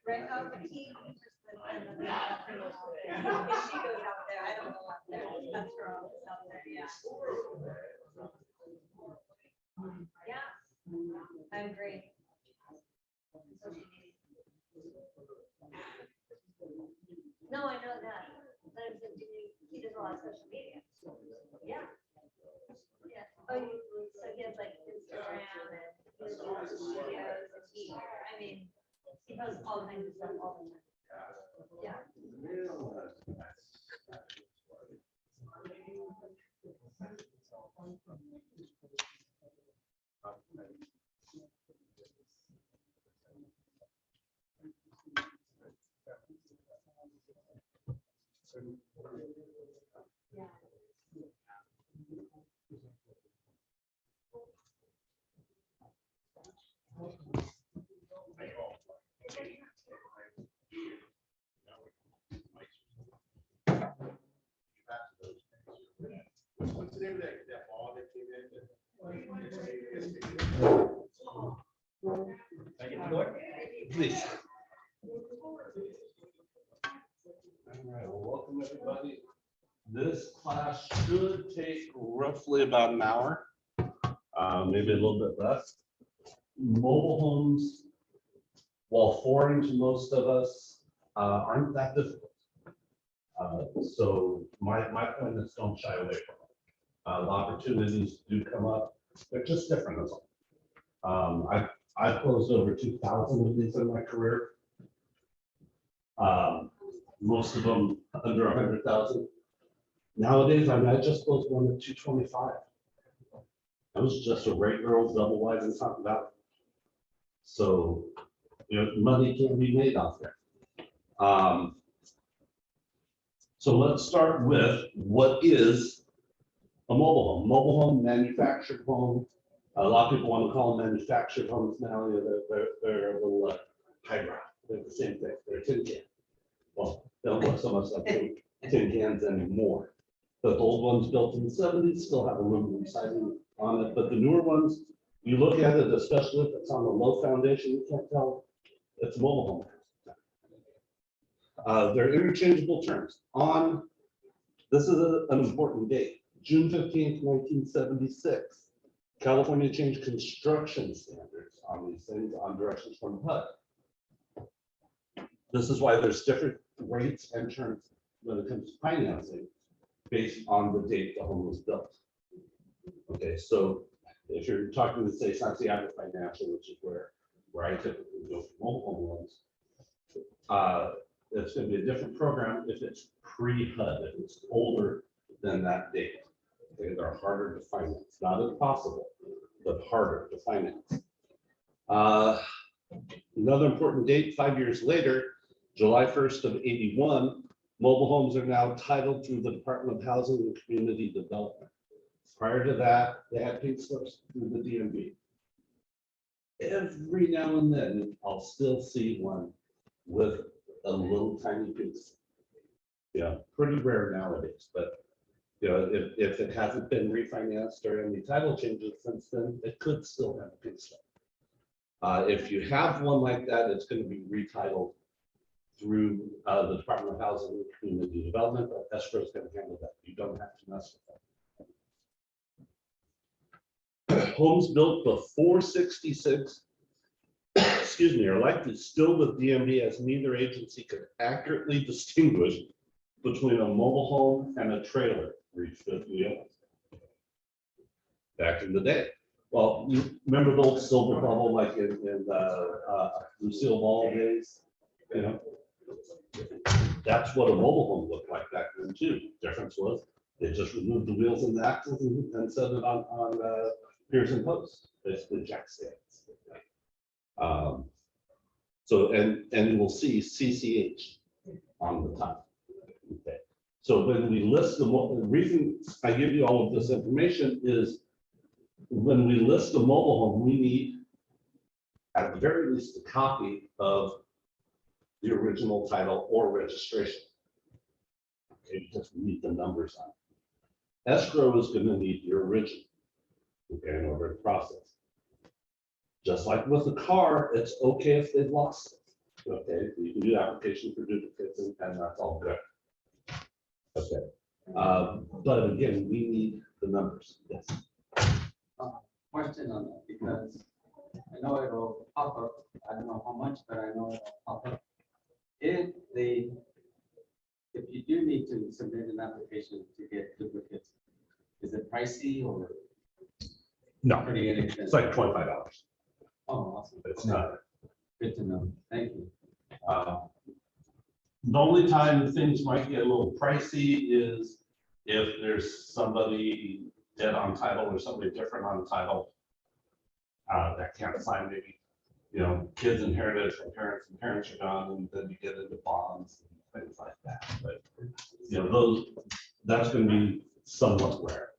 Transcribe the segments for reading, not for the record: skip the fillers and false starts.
Right now, the key. If she goes out there, I don't know up there. That's her office out there, yeah. Yeah, I agree. No, I know that. But I'm saying, he does a lot of social media. Yeah. Yeah. Oh, so he has like Instagram and he has lots of videos and I mean, he posts all kinds of stuff all the time. Yeah. What's the name of that ball that came in? Please. All right, well, welcome everybody. This class should take roughly about an hour, maybe a little bit less. Mobile homes, while foreign to most of us, aren't that difficult. So my point is don't shy away from it. The opportunities do come up. They're just different as well. I've closed over 2,000 of these in my career. Most of them under 100,000. Nowadays, I just closed one at 225. That was just a regular old double wide in Fountain Valley. So, money can be made out there. So let's start with what is a mobile home. Mobile home, manufactured home. A lot of people want to call them manufactured homes now. They're a little highbrow. They're the same thing. They're tin can. Well, they don't look so much like tin cans anymore. But the old ones built in the 70s still have aluminum siding on it. But the newer ones, you look at it, especially if it's on a low foundation, you can't tell it's a mobile home. They're interchangeable terms. This is an important date, June 15th, 1976. California changed construction standards on these things on directions from HUD. This is why there's different rates and terms when it comes to financing based on the date the home was built. Okay, so if you're talking to say Santiago Financial, which is where I typically go for mobile home loans, it's going to be a different program if it's pre-HUD, if it's older than that date. They're harder to finance, not impossible, but harder to finance. Another important date, 5 years later, July 1st of 81, mobile homes are now titled through the Department of Housing and Community Development. Prior to that, they had pink slips through the DMV. Every now and then, I'll still see one with a little tiny pink slip. Yeah, pretty rare nowadays, but if it hasn't been refinanced or any title changes since then, it could still have a pink slip. If you have one like that, it's going to be retitled through the Department of Housing and Community Development, but escrow is going to handle that. You don't have to mess with that. Homes built before 66, excuse me, are likely still with DMV, as neither agency could accurately distinguish between a mobile home and a trailer reached 50 back in the day. Well, you remember the old silver bubble, like in Lucille Ball days? That's what a mobile home looked like back then too. Difference was they just removed the wheels and the axles and set it on piers and posts, basically jack stands. So and you will see CCH on the top. Okay. So when we list the reason I give you all of this information is when we list a mobile home, we need at the very least a copy of the original title or registration. Okay, because we need the numbers on it. Escrow is going to need the original. okay, in order to process. Just like with the car, it's okay if they've lost it. Okay, you can do application for duplicates and that's all good. Okay, but again, we need the numbers. Yes. Question on that, because I know it'll pop up, I don't know how much, but I know it'll pop up. If you do need to submit an application to get duplicates, is it pricey or No, pretty inexpensive? it's like $25. Oh, awesome. It's Okay. not. Good to know. Thank you. The only time things might get a little pricey is if there's somebody dead on title or somebody different on title that can't sign, maybe, you know, kids inherited from parents and parents are gone, and then you get into bonds and things like that. But, you know, that's going to be somewhat rare.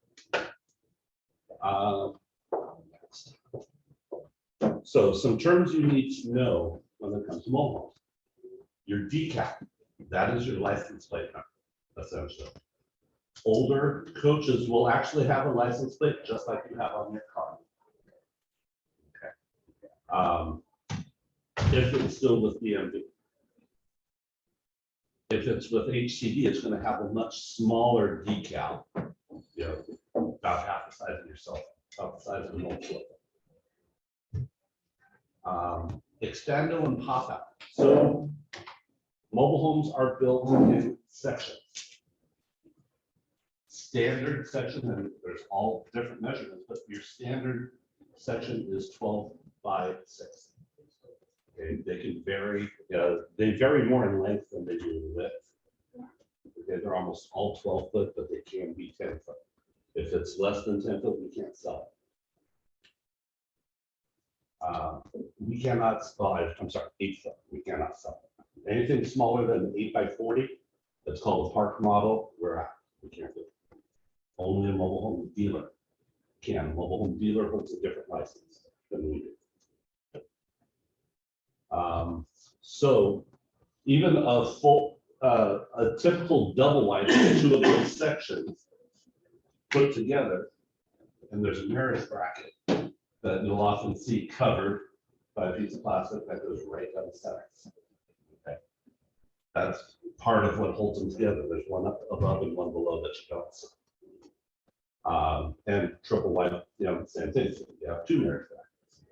Next. So some terms you need to know when it comes to mobile homes. Your decal, that is your license plate number, essentially. Older coaches will actually have a license plate just like you have on your car. Okay. If it's still with DMV. If it's with HCD, it's going to have a much smaller decal, you know, about half the size of yourself, about the size of an old flip. Extendo and pop out. So mobile homes are built in sections. Standard section, and there's all different measurements, but your standard section is 12 by 6. Okay, they can vary, they vary more in length than they do in width. Okay, they're almost all 12 foot, but they can be 10 foot. If it's less than 10 foot, we can't sell it. We cannot, I'm sorry, 8 foot, we cannot sell it. Anything smaller than 8 by 40, that's called a park model, we're out, we can't do it. Only a mobile home dealer can. A mobile home dealer holds a different license than we do. So even a typical double wide, two of those sections put together, and there's a marriage bracket that you'll often see covered by a piece of plastic that goes right down the center. Okay. That's part of what holds them together. There's one up above and one below that you don't see. And triple wide, you know, same thing. So you have 2 marriage brackets.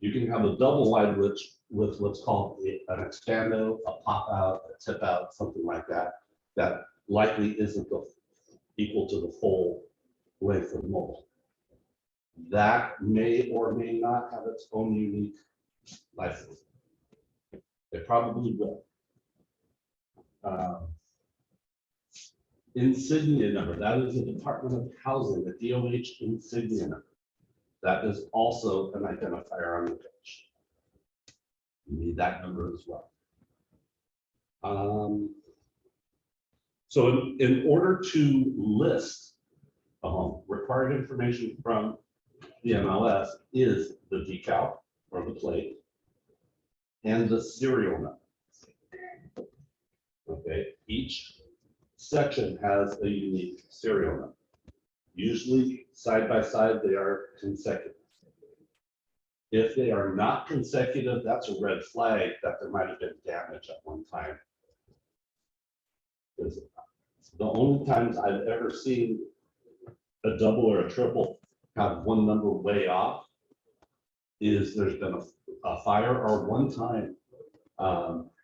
You can have a double wide with what's called an extendo, a pop out, a tip out, something like that. That likely isn't equal to the full length of the mobile. That may or may not have its own unique license. It probably will. Insignia number, that is a Department of Housing, the DOH insignia number. That is also an identifier on the coach. You need that number as well. So in order to list a home, required information from the MLS is the decal or the plate and the serial number. Okay, each section has a unique serial number. Usually side by side, they are consecutive. If they are not consecutive, that's a red flag that there might have been damage at one time. Because the only times I've ever seen a double or a triple have one number way off is there's been a fire, or one time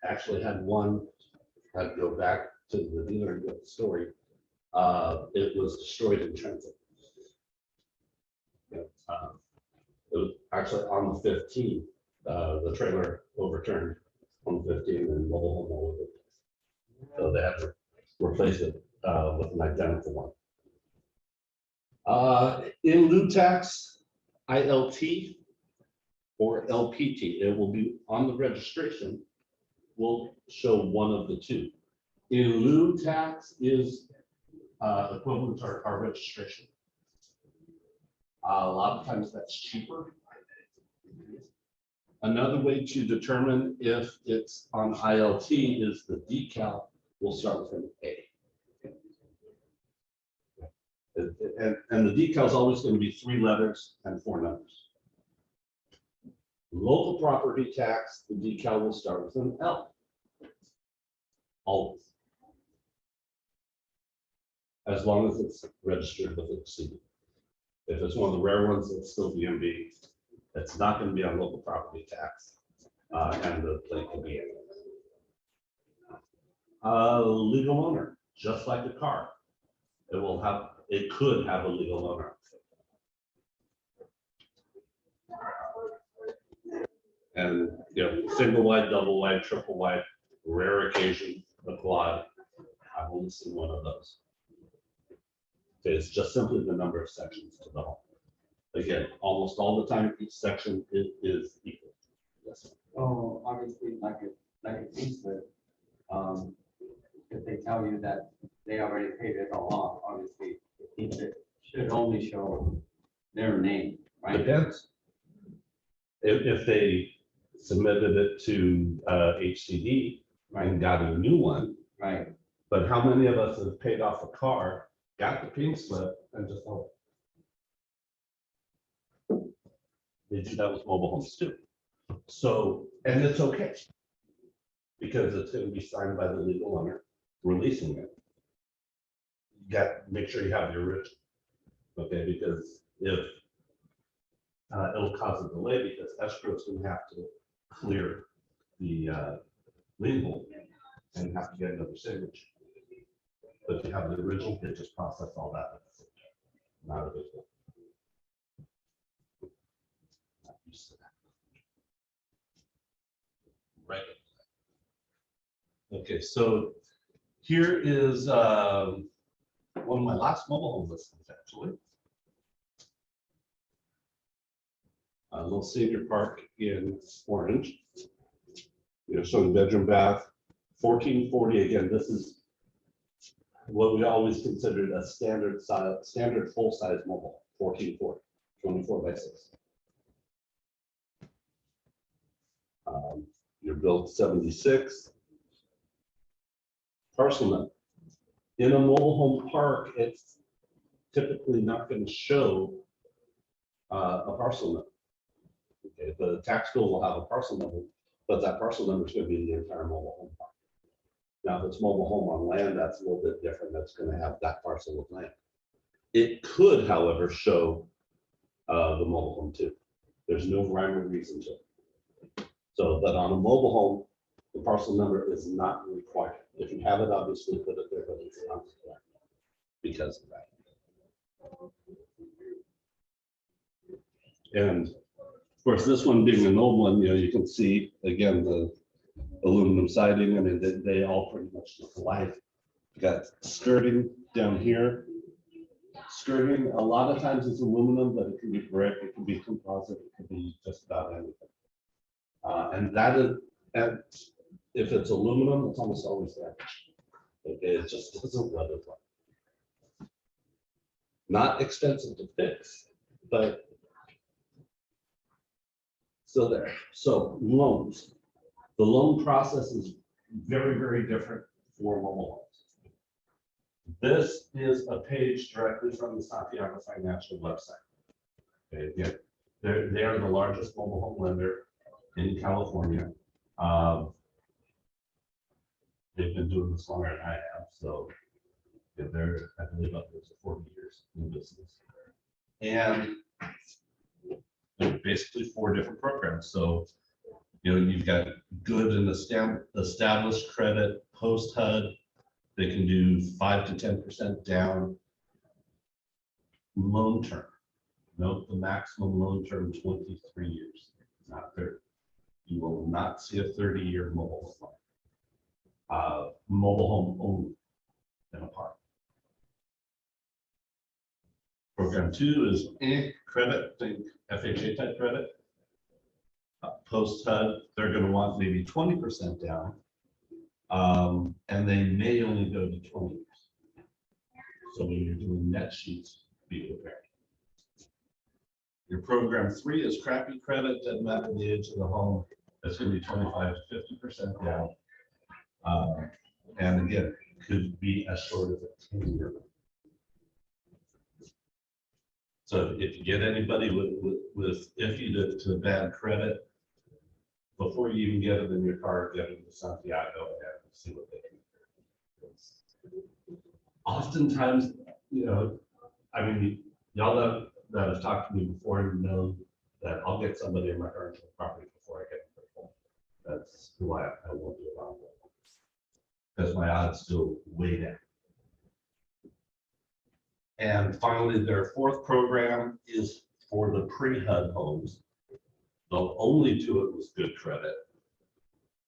actually had one, had to go back to the dealer and get the story. It was destroyed in transit. It was actually on the 15th, the trailer overturned on the 15th and mobile home all over the place. So they had to replace it with an identical one. In lieu tax, ILT or LPT, it will be on the registration, will show one of the two. In lieu tax is equivalent to our registration. A lot of times that's cheaper. Another way to determine if it's on ILT is the decal will start with an A. And the decal is always going to be 3 letters and 4 numbers. Local property tax, the decal will start with an L. Always. As long as it's registered with the city. If it's one of the rare ones, it's still DMV. It's not going to be on local property tax. And the plate can be anything. Legal owner, just like a car. It could have a legal owner. And single wide, double wide, triple wide, rare occasion, the quad. I've only seen one of those. It's just simply the number of sections to the home. Again, almost all the time, each section is equal. Yes. Oh, obviously, like a piece that, if they tell you that they already paid it all off, obviously, it should only show their name, right? Depends. If they submitted it to HCD and got a new one, Right. but how many of us have paid off a car, got the pink slip, and just they do that with mobile homes too. So, and it's okay, because it's going to be signed by the legal owner releasing it. You got make sure you have the original, okay? Because if it'll cause a delay, because escrow is going to have to clear the lien holder and have to get another signature. But if you have the original, they just process all that. Not a big deal. Not used to that. Right. Okay, so here is one of my last mobile home listings, actually. A little senior park in Orange. Showing bedroom, bath, 1440. Again, this is what we always considered a standard size, standard full size mobile, 1440, 24 by 6. You're built 76. Parcel number. In a mobile home park, it's typically not going to show a parcel number. Okay, the tax bill will have a parcel number, but that parcel number is going to be the entire mobile home park. Now, if it's mobile home on land, that's a little bit different. That's going to have that parcel of land. It could, however, show the mobile home too. There's no rhyme or reason to it. So, but on a mobile home, the parcel number is not required. If you have it, obviously put it there, but it's not required because of that. And of course, this one being an old one, you can see again the aluminum siding. I mean, they all pretty much look alike. Got skirting down here. Skirting a lot of times is aluminum, but it can be brick, it can be composite, it can be just about anything. And that is, and if it's aluminum, it's almost always damaged. Okay, it just doesn't weatherfly. Not expensive to fix, but still there. So loans. The loan process is very, very different for mobile homes. This is a page directly from the Santiago Financial website. Okay, again, they are the largest mobile home lender in California. They've been doing this longer than I have, so they're, I believe, upwards of 40 years in business. And they're basically 4 different programs. So, you've got good and established credit, post HUD. They can do 5 to 10% down. Loan term. Note the maximum loan term 23 years, not 30. You will not see a 30-year mobile home. Mobile home only in a park. Program 2 is credit, think FHA type credit. Post HUD, they're going to want maybe 20% down, and they may only go to 20 years. So when you're doing net sheets, be prepared. Your program 3 is crappy credit, doesn't matter the age of the home. That's going to be 25 to 50% down. And again, could be as short as a 10-year. So if you get anybody with iffy to bad credit, before you even get them in your car, get them to Santiago and see what they can do. Oftentimes, I mean, y'all that have talked to me before know that I'll get somebody in my current property before I get their phone. That's who I won't do it on. Because my odds go way down. And finally, their fourth program is for the pre-HUD homes. They'll only do it with good credit.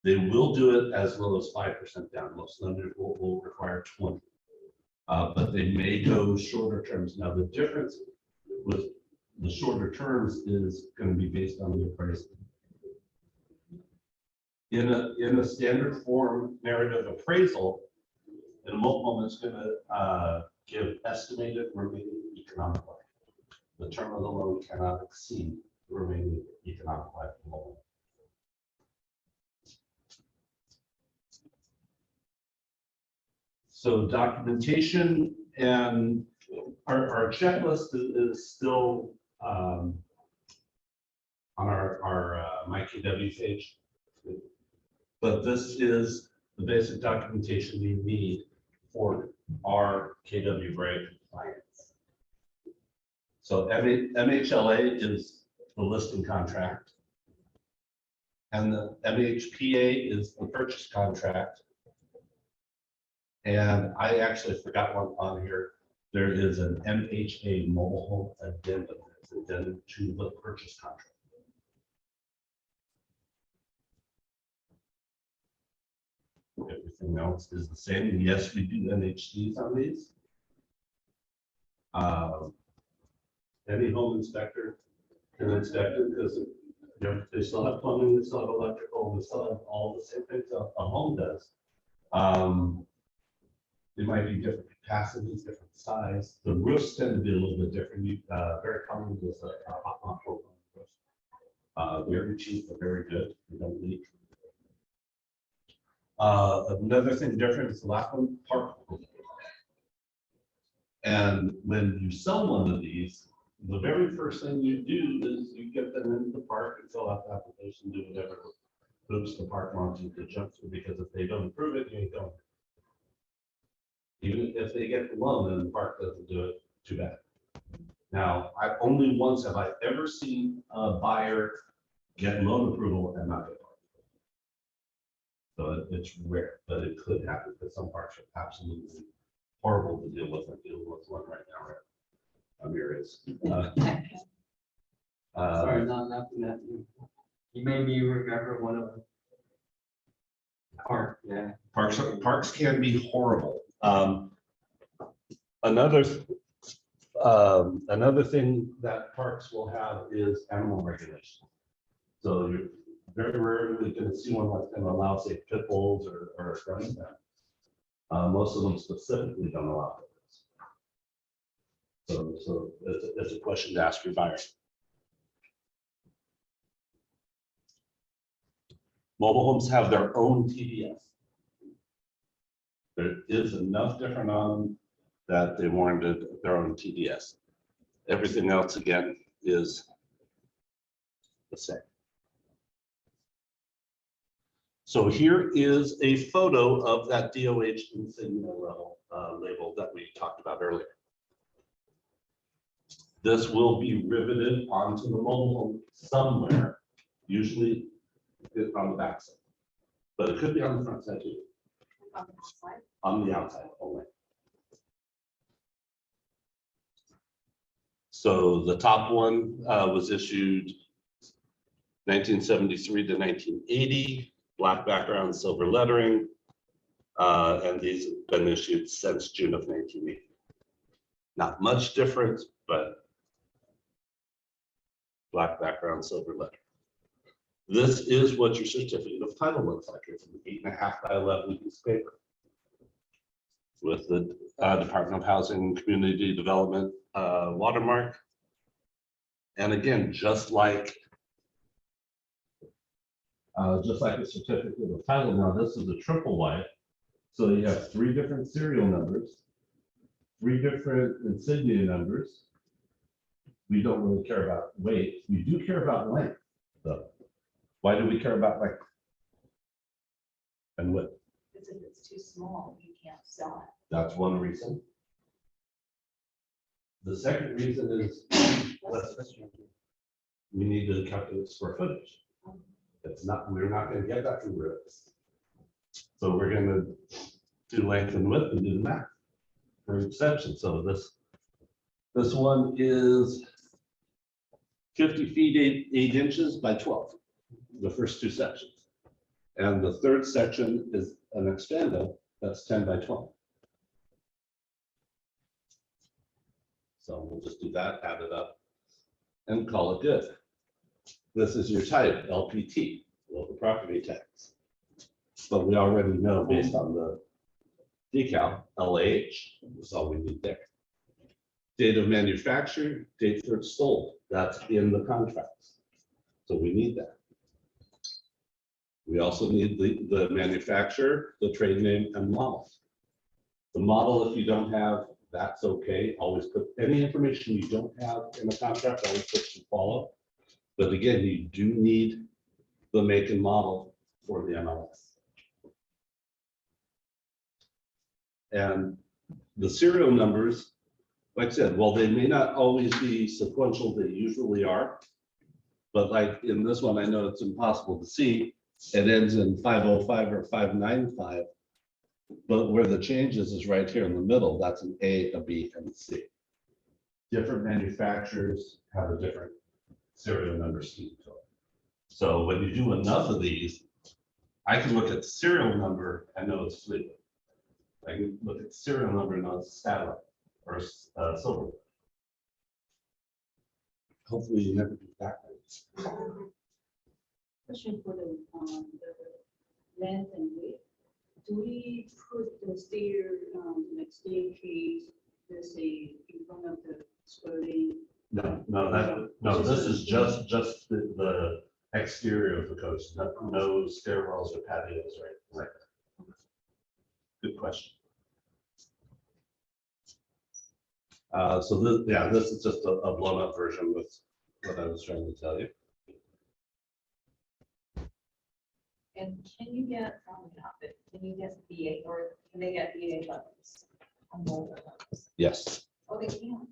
They will do it as low as 5% down. Most lenders will require 20. But they may go shorter terms. Now, the difference with the shorter terms is going to be based on the appraisal. In a standard form narrative appraisal, in a mobile home, it's going to give estimated remaining economic life. The term of the loan cannot exceed the remaining economic life of the loan. So documentation and our checklist is still on our MyKW page. But this is the basic documentation you need for our KW break clients. So MHLA is the listing contract. And the MHPA is the purchase contract. And I actually forgot one on here. There is an MHA mobile home addendum. It's addendum to the purchase contract. Everything else is the same. Yes, we do NHDs on these. Any home inspector can inspect it because they still have plumbing, they still have electrical, they still have all the same things a home does. They might be different capacities, different size. The roofs tend to be a little bit different. Very common with a hot roof. Very cheap, but very good. They don't leak. Another thing different is the last one, park. And when you sell one of these, the very first thing you do is you get them into the park and fill out the application, do whatever hoops the park wants you to jump through, because if they don't approve it, you ain't going. Even if they get the loan and the park doesn't do it, too bad. Now, only once have I ever seen a buyer get loan approval and not get park. So it's rare, but it could happen because some parks are absolutely horrible to deal with. I'm dealing with one right now, right? Amir is. Sorry, not nothing that you made me remember one of them. Park, yeah. Parks can be horrible. Another thing that parks will have is animal regulation. So you're very rarely going to see one that's going to allow, say, pit bulls or guns. Most of them specifically don't allow it. So it's a question to ask your buyer. Mobile homes have their own TDS. There is enough different on them that they warranted their own TDS. Everything else, again, is the same. So here is a photo of that DOH insignia label that we talked about earlier. This will be riveted onto the mobile home somewhere, usually on the back side, but it could be on the front side too. On the outside only. So the top one was issued 1973 to 1980, black background, silver lettering, and these have been issued since June of 1980. Not much different, but black background, silver lettering. This is what your certificate of title looks like. It's an 8.5 by 11 piece of paper with the Department of Housing and Community Development watermark. And again, just like a certificate of title. Now this is a triple white, so you have 3 different serial numbers, 3 different insignia numbers, we don't really care about weight. We do care about length, though. Why do we care about length? And width? Because if it's too small, you can't sell it. That's one reason. The second reason is we need to calculate square footage. It's not, we're not gonna get that from roofs. So we're gonna do length and width and do the math for each section. So this one is 50 feet, 8 inches by 12, the first two sections. And the third section is an expando that's 10 by 12. So we'll just do that, add it up, and call it good. This is your type, LPT, local property tax. But we already know based on the decal, LH, that's all we need there. Date of manufacture, date for it's sold, that's in the contracts. So we need that. We also need the manufacturer, the trade name, and model. The model, if you don't have, that's okay. Always put any information you don't have in the contract, always put to follow. But again, you do need the make and model for the MLS. And the serial numbers, like I said, well, they may not always be sequential, they usually are. But like in this one, I know it's impossible to see. It ends in 505 or 595. But where the change is right here in the middle. That's an A, a B, and a C. Different manufacturers have a different serial number scheme to it. So when you do enough of these, I can look at the serial number and know it's Fleetwood. I can look at the serial number and know it's satellite or silver. Hopefully you never do backwards. Question for the length and width. Do we put the stair, like staircase, let's say, in front of the skirting? No, this is just the exterior of the coach, no stairwells or patios or anything like that. Good question. So this is just a blown up version with what I was trying to tell you. And can you get, can you get VA or can they get VA levels? On mold levels? Yes. Oh, they can.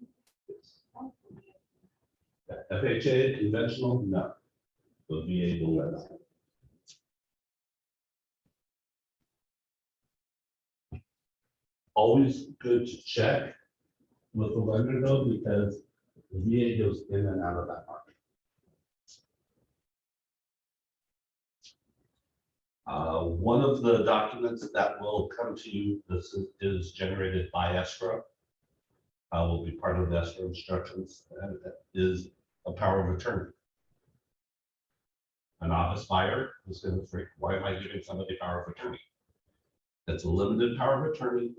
FHA conventional, no. The VA will let us. Always good to check with the lender though, because the VA goes in and out of that market. One of the documents that will come to you, this is generated by escrow. Will be part of the escrow instructions, and that is a power of attorney. An office buyer is going to think, why am I giving somebody power of attorney? It's a limited power of attorney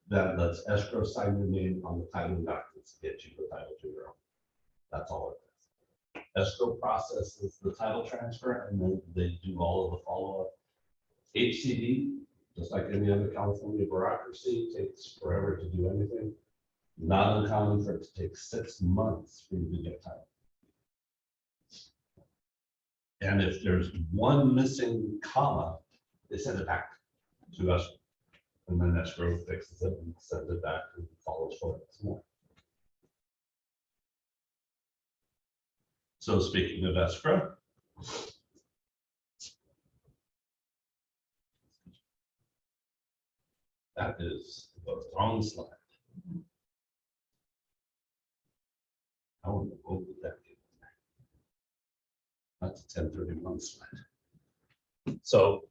that lets escrow sign your name on the title documents to get you the title to your own. That's all it is. Escrow processes the title transfer, and then they do all of the follow-up. HCD, just like any other California bureaucracy, takes forever to do anything. Not uncommon for it to take 6 months for you to get title. And if there's one missing comma, they send it back to us. And then escrow fixes it and sends it back and follows forward some more. So speaking of escrow, that is the wrong slide. I want to go with that. That's a 1031 slide. So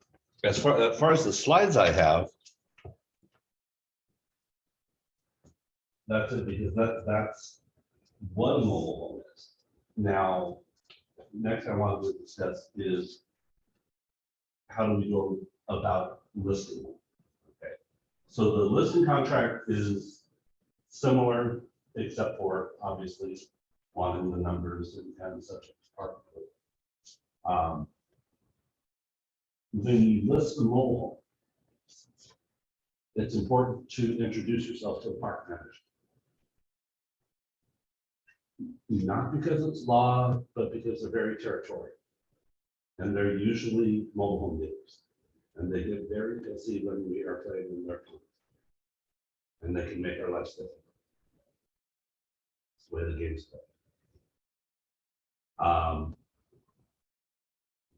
as far as the slides I have, that's it, because that's one mobile home is. Now, next I want to discuss is how do we go about listing them? Okay, so the listing contract is similar, except for obviously wanting the numbers and such part of it. When you list a mobile home, it's important to introduce yourself to a park manager. Not because it's law, but because they're very territorial. And they're usually mobile home dealers. And they get very busy when we are playing in their pond. And they can make our lives difficult. It's the way the game's played.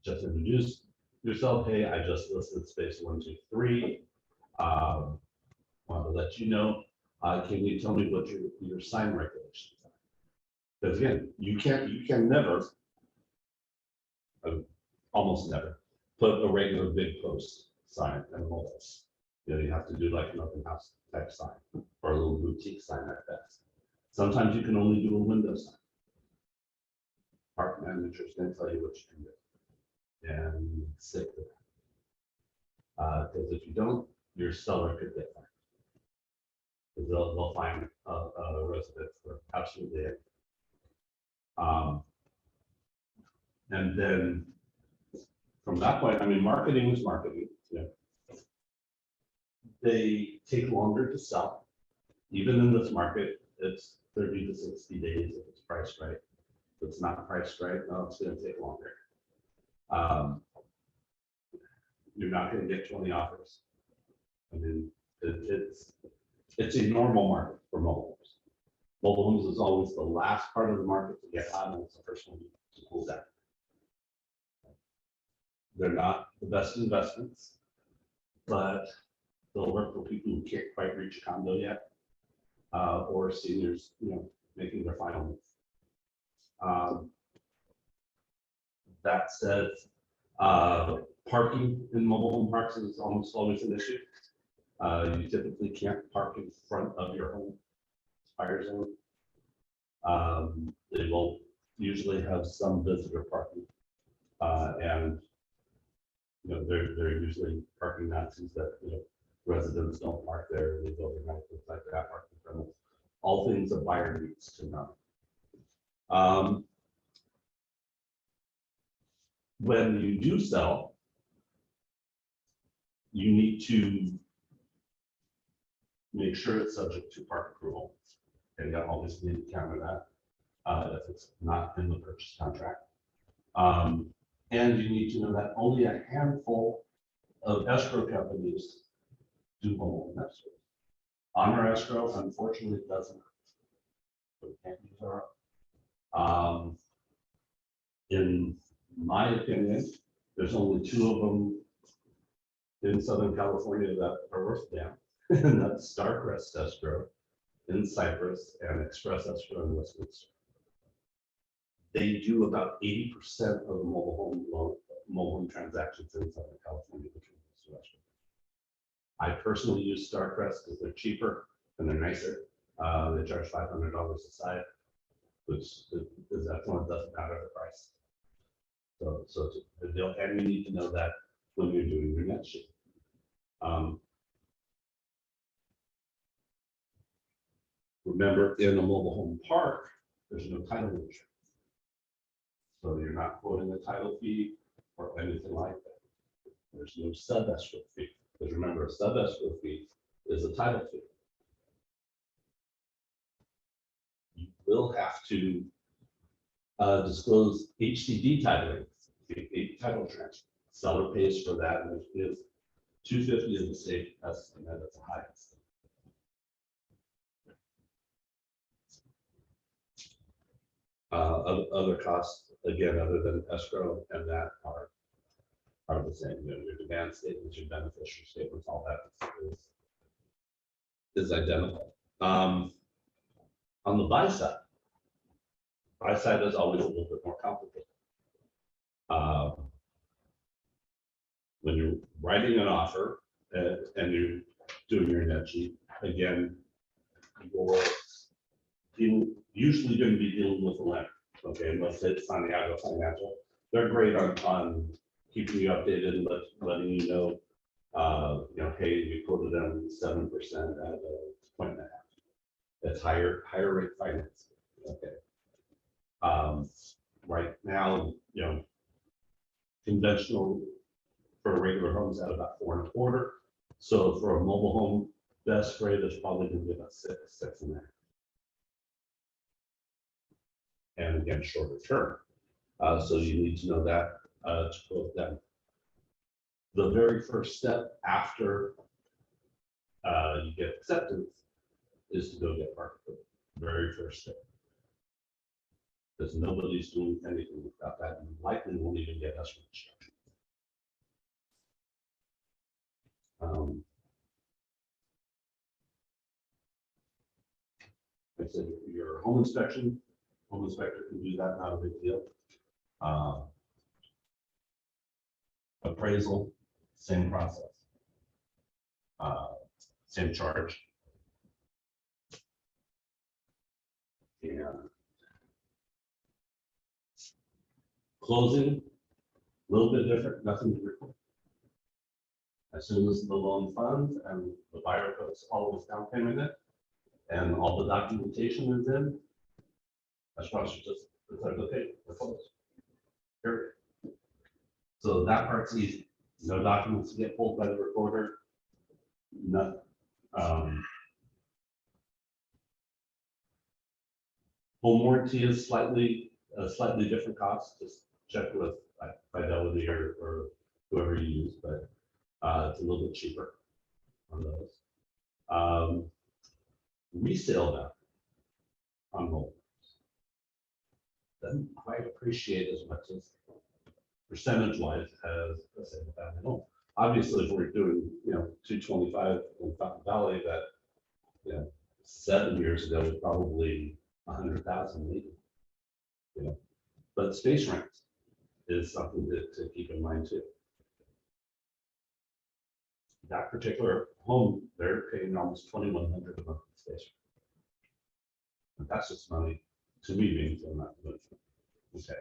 Just introduce yourself. Hey, I just listed space 123. Want to let you know, can you tell me what your sign regulations are? Because again, you can never, almost never, put a regular big post sign in a mobile. You have to do like an open house type sign or a little boutique sign at best. Sometimes you can only do a window sign. Park managers can tell you what you can do and stick to that. Because if you don't, your seller could get fined. Because they'll find a resident for absolutely it. And then from that point, I mean, marketing is marketing. They take longer to sell. Even in this market, it's 30 to 60 days if it's priced right. If it's not priced right, no, it's going to take longer. You're not going to get 20 offers. I mean, it's a normal market for mobile homes. Mobile homes is always the last part of the market to get hot, and it's the first one to cool down. They're not the best investments, but they'll work for people who can't quite reach a condo yet, or seniors, making their final move. That said, parking in mobile home parks is almost always an issue. You typically can't park in front of your home fire zone. They will usually have some visitor parking, and they're usually parking Nazis that residents don't park there. They build their nice like that parking from all things a buyer needs to know. When you do sell, you need to make sure it's subject to park approval. And you always need to counter that if it's not in the purchase contract. And you need to know that only a handful of escrow companies do home escrow. Honor escrow, unfortunately, doesn't. So we can't use our own. In my opinion, there's only 2 of them in Southern California that are worth damn, and that's Starcrest Escrow in Cypress and Express Escrow in Westminster. They do about 80% of the mobile home transactions in Southern California between those 2 escrow. I personally use Starcrest because they're cheaper and they're nicer. They charge $500 a side, which is excellent. Doesn't matter the price. So it's a deal, and you need to know that when you're doing your net sheet. Remember, in a mobile home park, there's no title insurance. So you're not quoting a title fee or anything like that. There's no sub-escrow fee. Because remember, a sub-escrow fee is a title fee. You will have to disclose HTD titling, title transfer. Seller pays for that, and if $250 is the safe estimate, that's the highest. Other costs, again, other than escrow and that are the same. Your demand statements, your beneficiary statements, all that is identical. On the buy side is always a little bit more complicated. When you're writing an offer and you're doing your net sheet, again, you're usually going to be dealing with a lender, okay, unless it's Santiago Financial. They're great on keeping you updated and letting you know, hey, you quoted them 7% at a 1.5. That's higher rate finance. Okay. Right now, conventional for regular homes at about 4.25. So for a mobile home, best rate is probably going to be about 6.5. and again, shorter term. So you need to know that to quote them. The very first step after you get acceptance is to go get park permit. Very first step. Because nobody's doing anything without that, and likely won't even get us instruction. Like I said, your home inspection, home inspector can do that, not a big deal. Appraisal, same process. Same charge. And closing, a little bit different, nothing to report. As soon as the loan funds and the buyer puts all his down payment in, and all the documentation is in, that's why it's just, it's like, okay, we're closed. Period. So that part's easy. No documents to get pulled by the recorder. Nothing. Home warranty is slightly different cost. Just check with Fidelity or whoever you use, but it's a little bit cheaper on those. Resale value on mobile doesn't quite appreciate as much as percentage-wise as a single family home. Obviously, if we're doing 225 in Fountain Valley, that 7 years ago was probably 100,000 maybe. But space rent is something to keep in mind too. That particular home, they're paying almost 2,100 a month in space rent. And that's just money to me being so not much. Okay.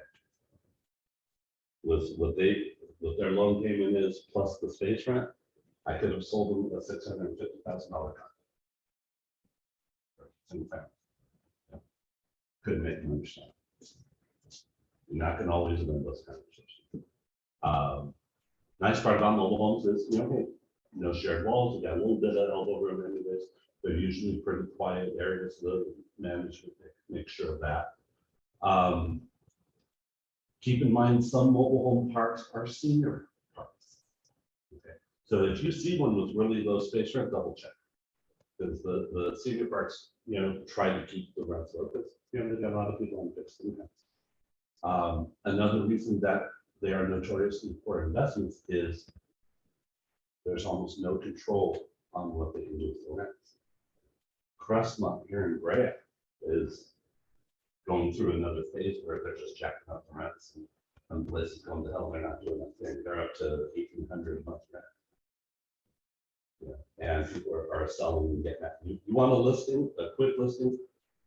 With what their loan payment is plus the space rent, I could have sold them a $650,000 contract. Single family. Yeah. Couldn't make them understand. You're not going to always win those conversations. Nice part about mobile homes is, hey, no shared walls. You got a little bit of elbow room anyways. They're usually pretty quiet areas, so the management make sure of that. Keep in mind, some mobile home parks are senior parks. Okay, so if you see one with really low space rent, double check, because the senior parks, try to keep the rents low because they got a lot of people on fixed incomes. Another reason that they are notoriously poor investments is there's almost no control on what they can do with the rents. Crestmont here in Brea is going through another phase where they're just jacking up the rents, and places going to hell, they're not doing that thing. They're up to 1,800 a month rent. And people are selling and getting that. You want a listing, a quick listing,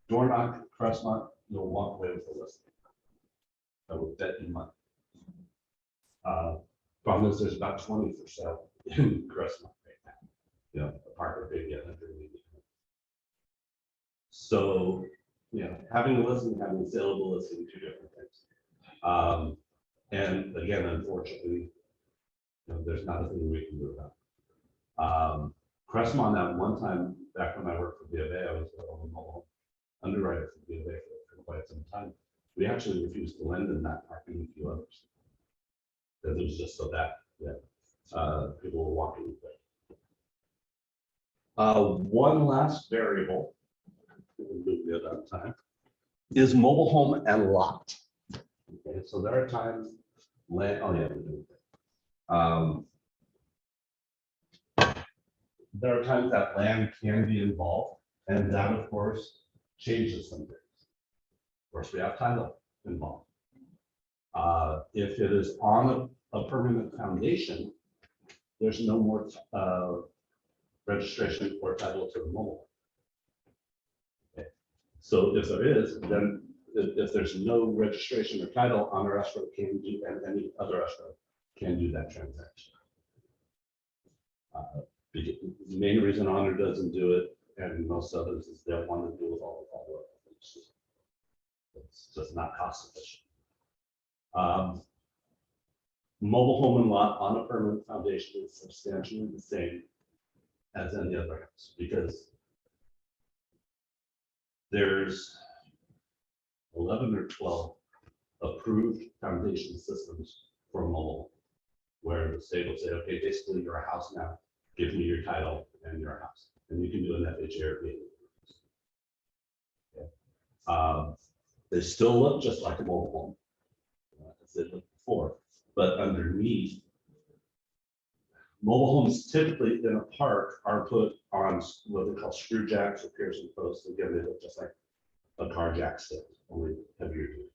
door knock, Crestmont, you'll walk away with a listing. I would bet you money. Problem is, there's about 20 for sale in Crestmont right now. A park or big, 180. So, having a listing, having a saleable listing, two different things. And again, unfortunately, there's not a thing we can do about it. Crestmont at one time, back when I worked for B of A, I was the underwriter for B of A for quite some time. We actually refused to lend in that park and a few others. Because it was just so that people were walking away. One last variable, time, is mobile home and lot. Okay, so there are times land. Oh yeah, there are times that land can be involved, and that of course changes some things. Of course, we have title involved. If it is on a permanent foundation, there's no more registration or title to the mobile. Okay. So if there is, then if there's no registration or title, honor escrow can do, and any other escrow can do that transaction. The main reason honor doesn't do it, and most others, is they don't want to deal with all the things. It's just not cost efficient. Mobile home and lot on a permanent foundation is substantially the same as any other house, because there's 11 or 12 approved foundation systems for a mobile home, where the state will say, okay, basically you're a house now, give me your title and your house, and you can do an FHA or VA. Okay. They still look just like a mobile home, as they looked before, but underneath, mobile homes typically in a park are put on what they call screw jacks or Pearson posts. Again, they look just like a car jack stand, only heavier duty.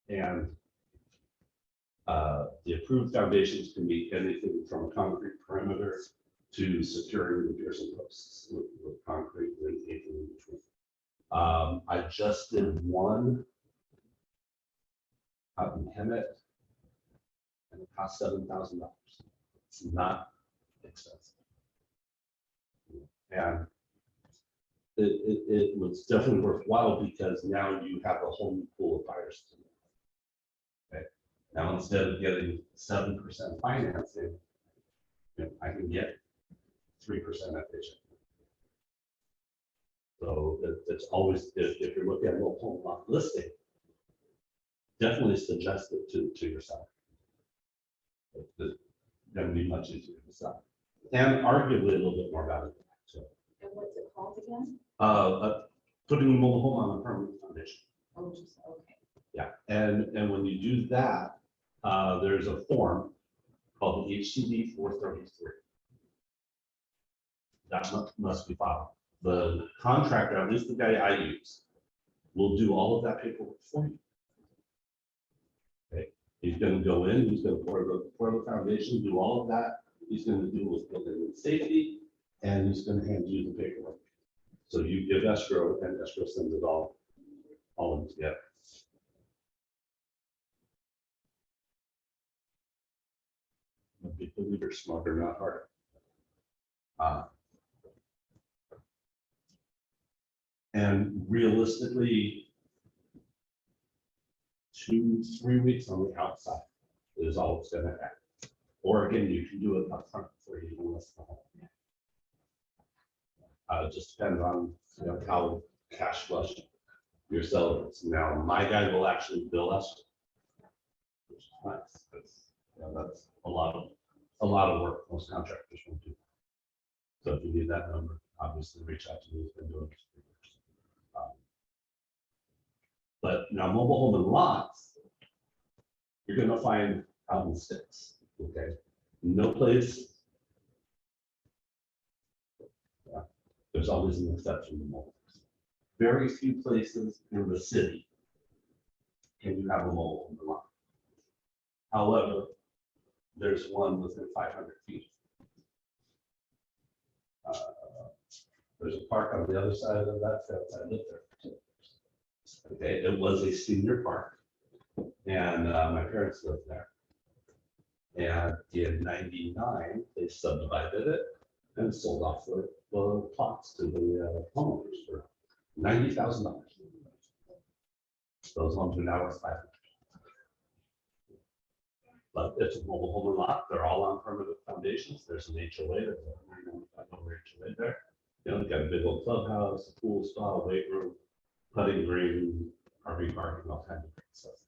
And the approved foundations can be anything from a concrete perimeter to securing the Pearson posts with concrete and anything in between. I just did one out in Hemet, and it cost $7,000. It's not expensive. And it was definitely worthwhile because now you have a whole new pool of buyers. Okay. Now, instead of getting 7% financing, I can get 3% FHA. So it's always, if you're looking at a mobile home lot listing, definitely suggest it to your seller. It's going to be much easier to sell, and arguably a little bit more valuable. So, And what's it called again? putting a mobile home on a permanent foundation. Oh, just, okay. Yeah, and when you do that, there's a form called the HCD 433. That must be filed. The contractor, at least the guy I use, will do all of that paperwork for you. Okay, he's going to go in, he's going to pour the foundation, do all of that. He's going to do with building and safety, and he's going to hand you the paperwork. So you give escrow, and escrow sends it all in together. A big believer, smarter, not harder. And realistically, 2-3 weeks on the outside is all it's going to have. Or again, you can do it up front before you even list the home. It just depends on how cash flush your seller is. Now, my guy will actually bill us, which is nice. That's a lot of work most contractors won't do. So if you need that number, obviously reach out to me. He's been doing this for years. But now mobile home and lots, you're going to find out in sticks. Okay, no place. Yeah. There's always an exception to mobile. Very few places in the city can you have a mobile home and lot. However, there's one within 500 feet. There's a park on the other side of that fence. I lived there for 10 years. Okay, it was a senior park, and my parents lived there. And in '99, they subdivided it and sold off the plots to the homeowners for $90,000. Those homes are now worth $500,000. But it's a mobile home and lot. They're all on permanent foundations. There's an HOA. There's a HOA there. You've got a big old clubhouse, a pool spa, weight room, putting green, RV parking, all kinds of great stuff.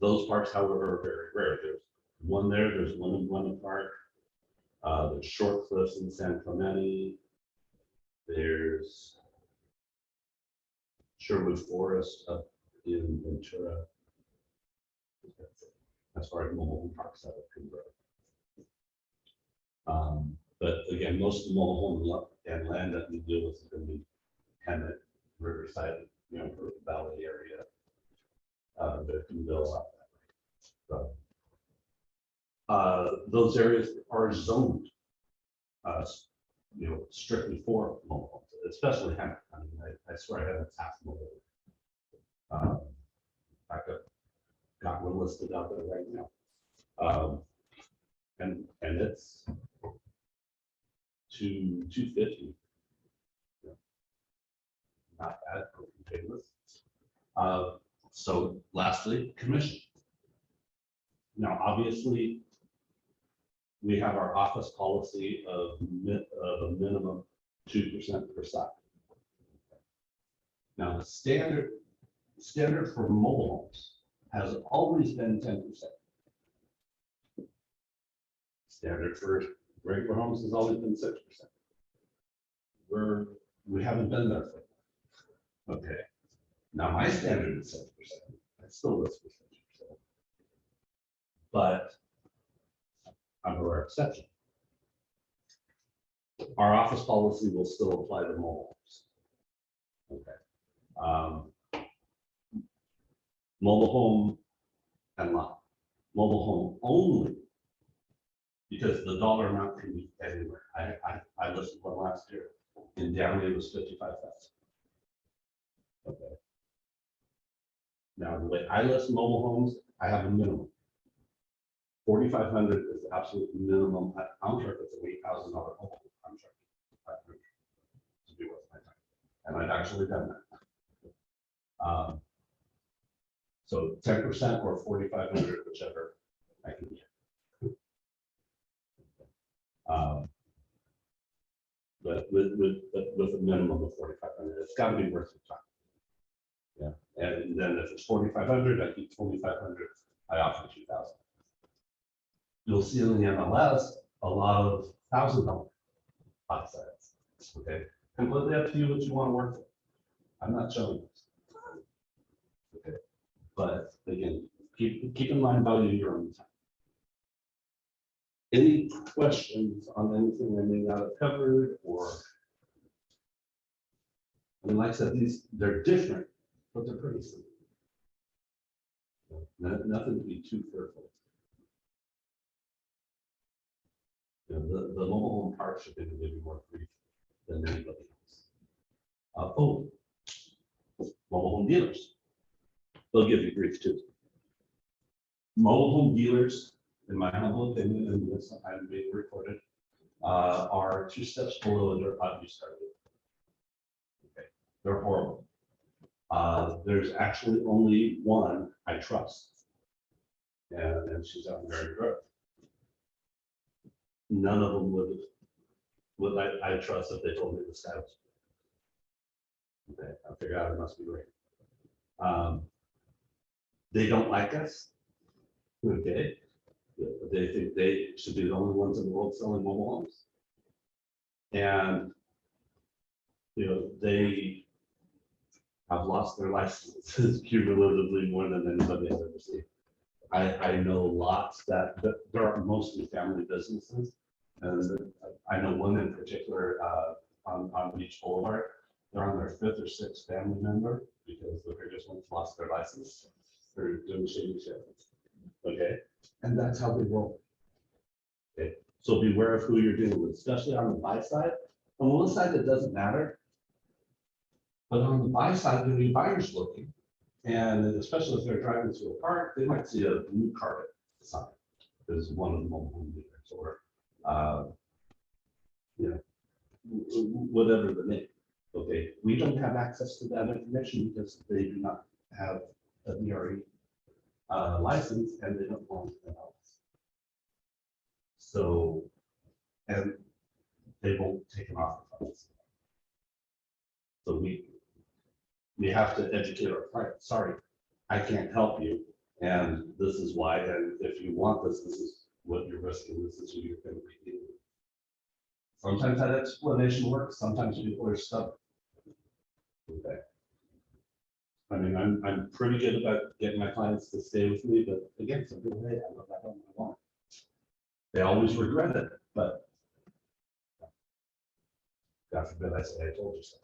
Those parks, however, are very rare. There's one there. There's one in Glenwood Park. There's Short Cliffs in San Clemente. There's Sherwood Forest up in Ventura. As far as mobile home parks out of Pembroke. But again, most of the mobile home and land that we deal with is going to be Hemet, Riverside, Valley area. That can build up that way. So, those areas are zoned, strictly for mobile homes, especially Hemet. I mean, I swear Hemet's half mobile. I got one listed out there right now. And it's 250. Not bad for painless. So lastly, commission. Now, obviously, we have our office policy of a minimum 2% per side. Now, the standard for mobile homes has always been 10%. Standard for regular homes has always been 6%. We haven't been there for, okay. Now, my standard is 6%. I still list for 6%. But I'm a rare exception. Our office policy will still apply to mobile homes. Okay. Mobile home and lot. Mobile home only. Because the dollar amount can be anywhere. I listed one last year. In Downey, it was 55,000. Okay. Now, the way I list mobile homes, I have a minimum. 4,500 is the absolute minimum. I'm sure if it's an $8,000 mobile home, I'm sure 500 to be worth my time. And I've actually done that. So 10% or 4,500, whichever I can get. But with a minimum of 4,500, it's got to be worth your time. Yeah, and then if it's 4,500, I keep 2,500. I offer 2,000. You'll see in the MLS a lot of $1,000 lot size. Okay, completely up to you what you want to work with. I'm not showing this. Okay, but again, keep in mind value your own time. Any questions on anything I may not have covered, or, I mean, like I said, they're different, but they're pretty similar. Nothing to be too fearful. You know, the mobile home park should give you more grief than anybody else. Mobile home dealers, they'll give you grief too. Mobile home dealers, in my humble opinion, and this I'm being recorded, are 2 steps below their obvious target. Okay, they're horrible. There's actually only one I trust, and she's out in Mary Grove. None of them would I trust if they told me the status. Okay, I figure out it must be right. They don't like us. Okay. They think they should be the only ones in the world selling mobile homes. And, you know, they have lost their licenses cumulatively more than anybody has ever seen. I know lots that there are mostly family businesses. And I know one in particular on Beach Boulevard. They're on their 5th or 6th family member because the previous ones lost their license. They're doing shady shit. Okay. And that's how they roll. Okay, so beware of who you're dealing with, especially on the buy side. On one side, it doesn't matter. But on the buy side, there are buyers looking, and especially if they're driving to a park, they might see a blue carpet sign. There's one of the mobile home dealers, or you know, whatever the name. Okay, we don't have access to that information because they do not have a DRE license, and they don't belong to the house. So, and they won't take an offer from us. So we have to educate our clients. Sorry, I can't help you, and this is why. And if you want this, this is what you're risking. This is who you're going to be dealing with. Sometimes that explanation works. Sometimes people are stuck. Okay. I mean, I'm pretty good about getting my clients to stay with me, but again, some people, hey, I love that home, I want it. They always regret it, but God forbid I say I told you so.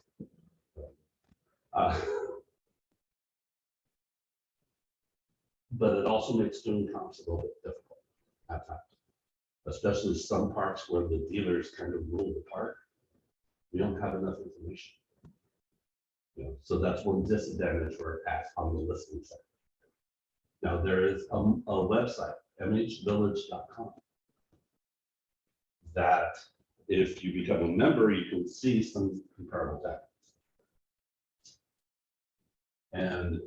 But it also makes doing comps a little bit difficult at times, especially some parks where the dealers kind of rule the park. We don't have enough information. You know, so that's one disadvantage we're at on the listing side. Now there is a website, mhvillage.com, that if you become a member, you can see some comparable data. And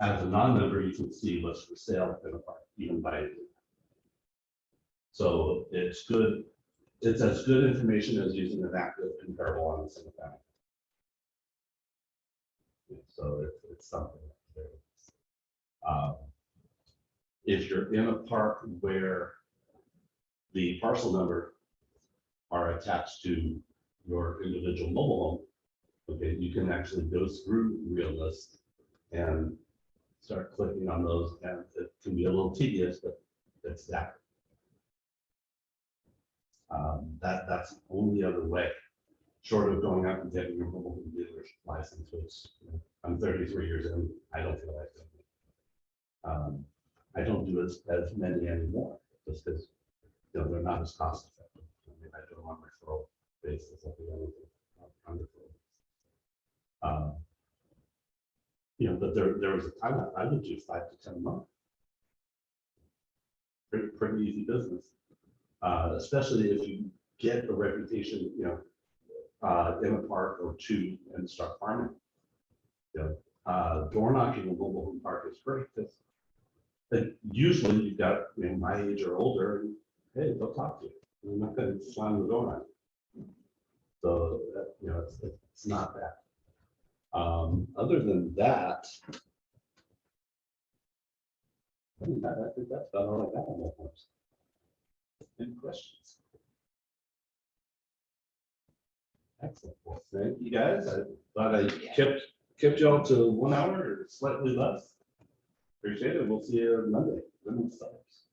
as a non-member, you can see what's for sale in a park, even by. So it's good. It's as good information as using an active comparable on the single family. So it's something. Um, If you're in a park where the parcel number are attached to your individual mobile home, okay, you can actually go through Realist and start clicking on those, and it can be a little tedious, but it's that. That's the only other way, short of going out and getting your mobile home dealer's license, which, I'm 33 years in, I don't feel like doing it. I don't do as many anymore, just because, they're not as cost effective. I mean, I do them on referral basis, I do anything on referral. But there was a time I would do 5 to 10 months. Pretty easy business, especially if you get a reputation, in a park or two and start farming. Door knocking in a mobile home park is great, because usually you've got, my age or older, and hey, they'll talk to you. They're not going to slam the door on you. So, it's not bad. Other than that, I think that's about all I got on that one. Any questions? Excellent. Well, thank you guys. I thought I kept y'all to 1 hour or slightly less. Appreciate it. We'll see you Monday. Goodness sakes.